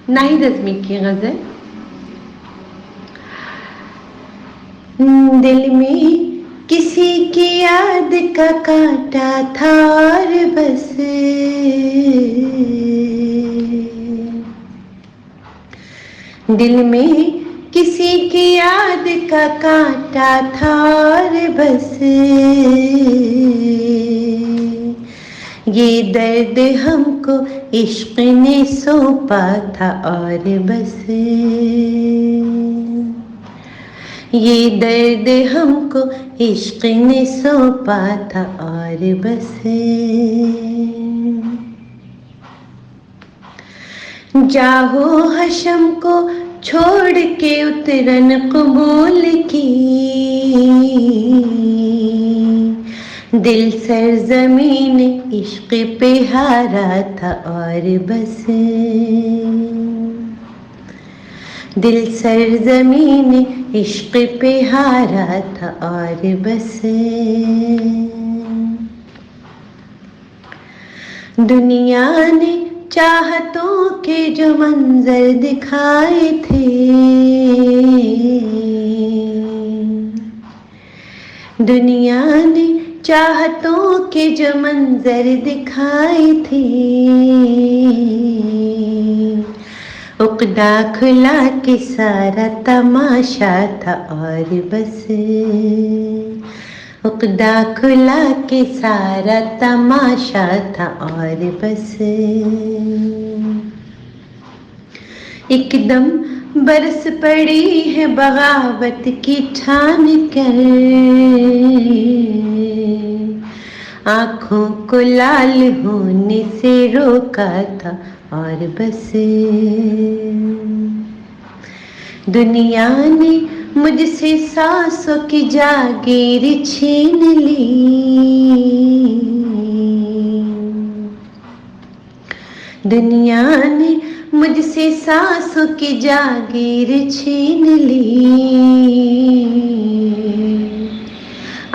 नाहिद अज़मी की गज़ल। दिल में किसी की याद का कांटा था और बस दिल में किसी की याद का कांटा था और बस ये दर्द हमको इश्क ने सौंपा था और बस ये दर्द हमको इश्क ने सौंपा था और बस जाहो हशम को छोड़ के उतरन कबूल की दिल सरजमीन इश्क पे हारा था और बस दिल सरजमीन इश्क पे हारा था और बस दुनिया ने चाहतों के जो मंजर दिखाए थे दुनिया ने चाहतों के जो मंजर दिखाए थे उक़दा खुला के सारा तमाशा था और बस उक़दा खुला के सारा तमाशा था और बस एकदम बरस पड़ी है बगावत की ठान कर आँखों को लाल होने से रोका था और बस दुनिया ने मुझसे सांसों की जागीर छीन ली दुनिया ने मुझसे सांसों की जागीर छीन ली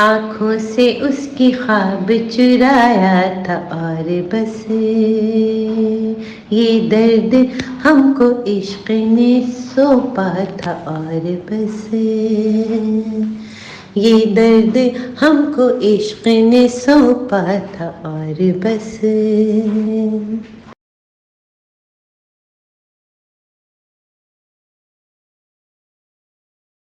आँखों से उसकी ख्वाब चुराया था और बस ये दर्द हमको इश्क ने सौंपा था और बस ये दर्द हमको इश्क ने सौंपा था और बस।